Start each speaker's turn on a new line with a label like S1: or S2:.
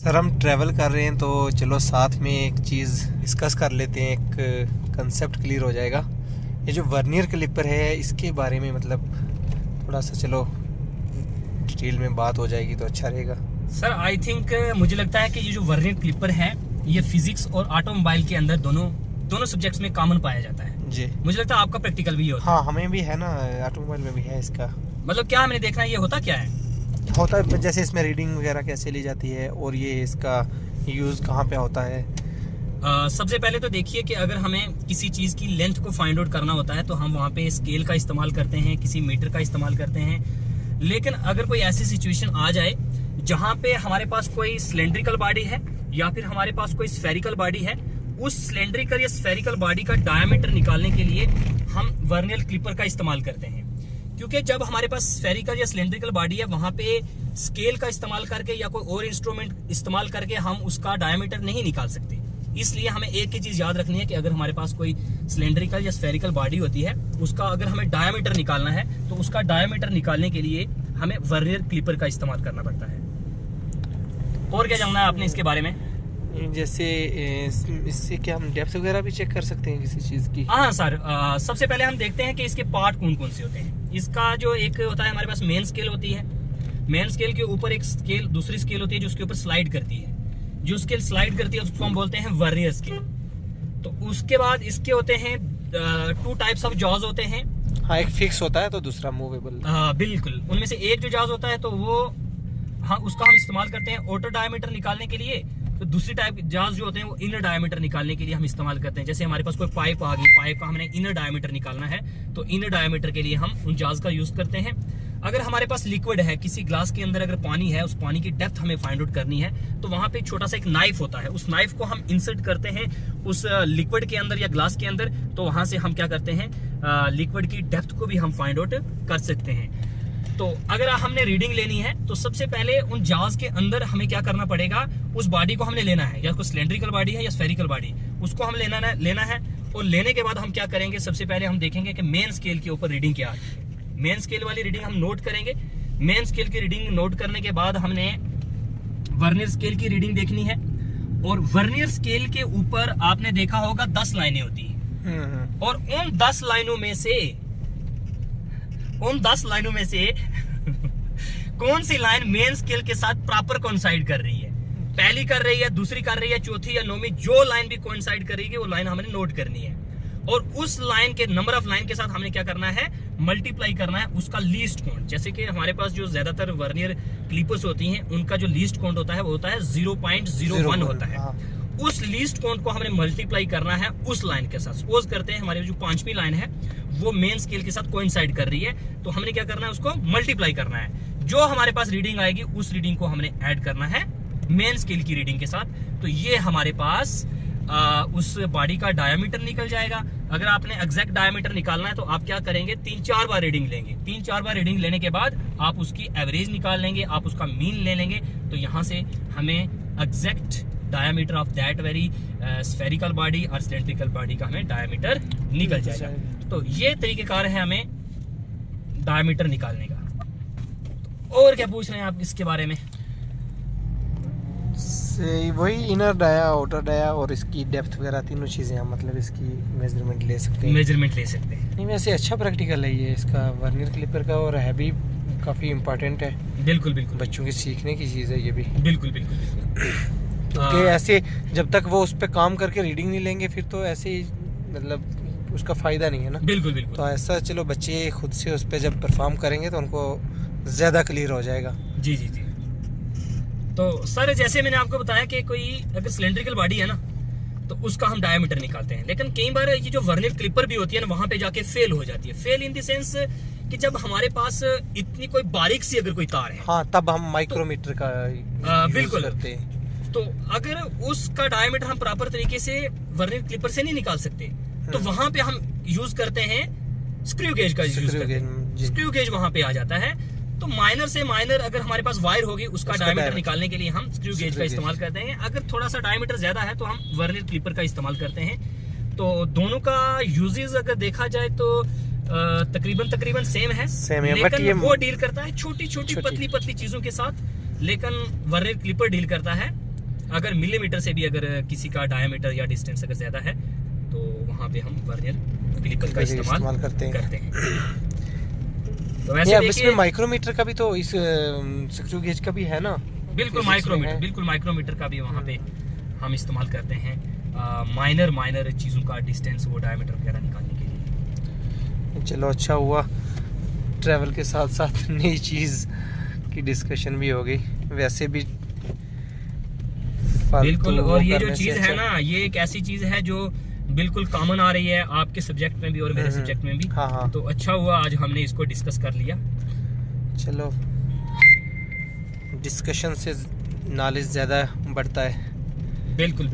S1: Sir हम travel कर रहे हैं तो चलो साथ में एक चीज़ डिस्कस कर लेते हैं, एक कंसेप्ट क्लियर हो जाएगा। ये जो वर्नियर क्लिपर है इसके बारे में मतलब थोड़ा सा चलो डिटेल में बात हो जाएगी तो अच्छा रहेगा।
S2: सर आई थिंक मुझे लगता है कि ये जो वर्नियर क्लिपर है ये फिजिक्स और ऑटोमोबाइल के अंदर दोनों सब्जेक्ट्स में कॉमन पाया जाता है
S1: जी।
S2: मुझे लगता है आपका प्रैक्टिकल भी ये होता है।
S1: हाँ हमें भी है ना, ऑटोमोबाइल में भी है इसका।
S2: मतलब क्या हमने देखना है ये होता क्या है?
S1: होता है जैसे इसमें रीडिंग वगैरह कैसे ली जाती है और ये इसका यूज़ कहाँ पे होता है।
S2: सबसे पहले तो देखिए कि अगर हमें किसी चीज़ की लेंथ को फाइंड आउट करना होता है तो हम वहाँ पे स्केल का इस्तेमाल करते हैं, किसी मीटर का इस्तेमाल करते हैं। लेकिन अगर कोई ऐसी सिचुएशन आ जाए जहाँ पे हमारे पास कोई सिलेंड्रिकल बॉडी है या फिर हमारे पास कोई स्फेरिकल बॉडी है, उस सिलेंड्रिकल या स्फेरिकल बॉडी का डायमीटर निकालने के लिए हम वर्नियर क्लिपर का इस्तेमाल करते हैं। क्योंकि जब हमारे पास स्फेरिकल या सिलेंड्रिकल बॉडी है वहां पे स्केल का इस्तेमाल करके या कोई और इंस्ट्रूमेंट इस्तेमाल करके हम उसका डायमीटर नहीं निकाल सकते। इसलिए हमें एक ही चीज याद रखनी है कि अगर हमारे पास कोई सिलेंड्रिकल या स्फेरिकल बॉडी होती है उसका अगर हमें डायमीटर निकालना है तो उसका डायमीटर निकालने के लिए हमें वर्नियर क्लिपर का इस्तेमाल करना पड़ता है। और क्या जानना है आपने इसके बारे में?
S1: जैसे इससे क्या हम डेप्थ वगैरह भी चेक कर सकते हैं किसी चीज़ की?
S2: हाँ सर, सबसे पहले हम देखते हैं कि इसके पार्ट कौन कौन से होते हैं। इसका जो एक होता है हमारे पास मेन स्केल होती है, मेन स्केल के ऊपर एक स्केल दूसरी स्केल होती है जो उसके ऊपर स्लाइड करती है। जो स्केल स्लाइड करती है उसको हम बोलते हैं वर्नियर स्केल। तो उसके बाद इसके होते हैं 2 टाइप्स ऑफ जॉज होते हैं।
S1: हाँ, एक फिक्स होता है तो दूसरा मूवेबल।
S2: बिल्कुल, उनमें से एक जो जॉज होता है तो वो हाँ उसका हम इस्तेमाल करते हैं आउटर डायमीटर निकालने के लिए। तो दूसरी टाइप जाज जो होते हैं वो इनर डायमीटर निकालने के लिए हम इस्तेमाल करते हैं। जैसे हमारे पास कोई पाइप आ गई, पाइप का हमने इनर डायमीटर निकालना है तो इनर डायमीटर के लिए हम उन जाज का यूज करते हैं। अगर हमारे पास लिक्विड है, किसी ग्लास के अंदर अगर पानी है, उस पानी की डेप्थ हमें फाइंड आउट करनी है तो वहां पे छोटा सा एक नाइफ होता है, उस नाइफ को हम इंसर्ट करते हैं उस लिक्विड के अंदर या ग्लास के अंदर। तो वहां से हम क्या करते हैं, लिक्विड की डेप्थ को भी हम फाइंड आउट कर सकते हैं। तो अगर हमने रीडिंग लेनी है तो सबसे पहले उन जाज के अंदर हमें क्या करना पड़ेगा, उस बॉडी को हमने लेना है, या कोई सिलेंड्रिकल बॉडी है या स्फेरिकल बॉडी, उसको हम लेना है। और लेने के बाद हम क्या करेंगे, सबसे पहले हम देखेंगे कि मेन स्केल के ऊपर रीडिंग क्या है। मेन स्केल वाली रीडिंग हम नोट करेंगे। मेन स्केल की रीडिंग नोट करने के बाद हमने वर्नियर स्केल की रीडिंग देखनी है। और वर्नियर स्केल के ऊपर आपने देखा होगा 10 लाइनें होती है और उन 10 लाइनों में से कौन सी लाइन मेन स्केल के साथ प्रॉपर कोइंसाइड कर रही है, पहली कर रही है, दूसरी कर रही है, चौथी या नौवीं, जो लाइन भी कोइंसाइड करेगी वो लाइन हमने नोट करनी है। और उस लाइन के नंबर ऑफ लाइन के साथ हमने क्या करना है, मल्टीप्लाई करना है उसका लीस्ट काउंट। जैसे कि हमारे पास जो ज्यादातर वर्नियर क्लिपर्स होती हैं उनका जो लीस्ट काउंट होता है वो होता है 0.01 होता है। उस लीस्ट काउंट को हमने मल्टीप्लाई करना है उस लाइन के साथ। सपोज करते हैं हमारी जो 5वीं लाइन है वो मेन स्केल के साथ कोइंसाइड कर रही है तो हमने क्या करना है, उसको मल्टीप्लाई करना है। जो हमारे पास रीडिंग आएगी उस रीडिंग को हमने ऐड करना है मेन स्केल की रीडिंग के साथ। तो ये हमारे पास उस बॉडी का डायमीटर निकल जाएगा। अगर आपने एग्जैक्ट डायमीटर निकालना है तो आप क्या करेंगे, 3-4 बार रीडिंग लेंगे। 3-4 बार रीडिंग लेने के बाद आप उसकी एवरेज निकाल लेंगे, आप उसका मीन ले लेंगे। तो यहाँ से हमें exact diameter of that very spherical body और सिलेंड्रिकल बॉडी का हमें डायमीटर निकल जाएगा। तो ये तरीकेकार है हमें डायमीटर निकालने का। और क्या पूछ रहे हैं आप इसके बारे में?
S1: वही इनर डाया, आउटर डाया और इसकी डेप्थ वगैरह तीनों चीज़ें हम मतलब इसकी मेजरमेंट ले सकते हैं। नहीं वैसे अच्छा प्रैक्टिकल है ये इसका वर्नियर क्लिपर का, और है भी काफ़ी इम्पोर्टेंट है।
S2: बिल्कुल
S1: बच्चों की सीखने की चीज़ है ये भी।
S2: बिल्कुल
S1: क्योंकि ऐसे जब तक वो उस पर काम करके रीडिंग नहीं लेंगे फिर तो ऐसे ही मतलब उसका फ़ायदा नहीं है ना।
S2: बिल्कुल
S1: तो ऐसा चलो बच्चे खुद से उस पर जब परफॉर्म करेंगे तो उनको ज़्यादा क्लियर हो जाएगा।
S2: जी। तो सर जैसे मैंने आपको बताया कि कोई अगर सिलेंड्रिकल बॉडी है ना तो उसका हम डायमीटर निकालते हैं। लेकिन कई बार ये जो वर्नियर क्लिपर भी होती है ना वहां पे जाके फेल हो जाती है। फेल इन द सेंस कि जब हमारे पास इतनी कोई बारीक सी अगर कोई तार है,
S1: हाँ, तब हम माइक्रोमीटर का
S2: बिल्कुल
S1: करते हैं।
S2: तो अगर उसका डायमीटर हम प्रॉपर तरीके से वर्नियर क्लिपर से नहीं निकाल सकते तो वहां पे हम यूज करते हैं स्क्रू गेज का यूज करते हैं। स्क्रू गेज वहां पे आ जाता है। तो माइनर से माइनर अगर हमारे पास वायर होगी उसका डायमीटर निकालने के लिए हम स्क्रू गेज का इस्तेमाल करते हैं। अगर थोड़ा सा डायमीटर ज्यादा है तो हम वर्नियर क्लिपर का इस्तेमाल करते हैं। तो दोनों का यूजेस अगर देखा जाए तो तकरीबन सेम है, लेकिन वो डील करता है छोटी छोटी पतली चीजों के साथ, लेकिन वर्नियर क्लिपर डील करता है अगर मिलीमीटर से भी अगर किसी का डायमीटर या डिस्टेंस अगर ज्यादा है तो वहाँ पे हम वर्नियर क्लिपर का इस्तेमाल करते हैं। तो वैसे
S1: अब
S2: देखिए
S1: इसमें माइक्रोमीटर का भी तो इस स्क्रू गेज का भी है ना।
S2: बिल्कुल माइक्रोमीटर का भी वहाँ पे हम इस्तेमाल करते हैं माइनर चीज़ों का डिस्टेंस वो डायमीटर वगैरह निकालने के लिए।
S1: चलो अच्छा हुआ, ट्रैवल के साथ साथ नई चीज़ की डिस्कशन भी हो गई। वैसे भी
S2: बिल्कुल, और ये जो चीज़ है ना, ये एक ऐसी चीज़ है जो बिल्कुल कॉमन आ रही है आपके सब्जेक्ट में भी और मेरे सब्जेक्ट में भी।
S1: हाँ।
S2: तो अच्छा हुआ आज हमने इसको डिस्कस कर लिया।
S1: चलो, डिस्कशन से नॉलेज ज़्यादा बढ़ता है।
S2: बिल्कुल।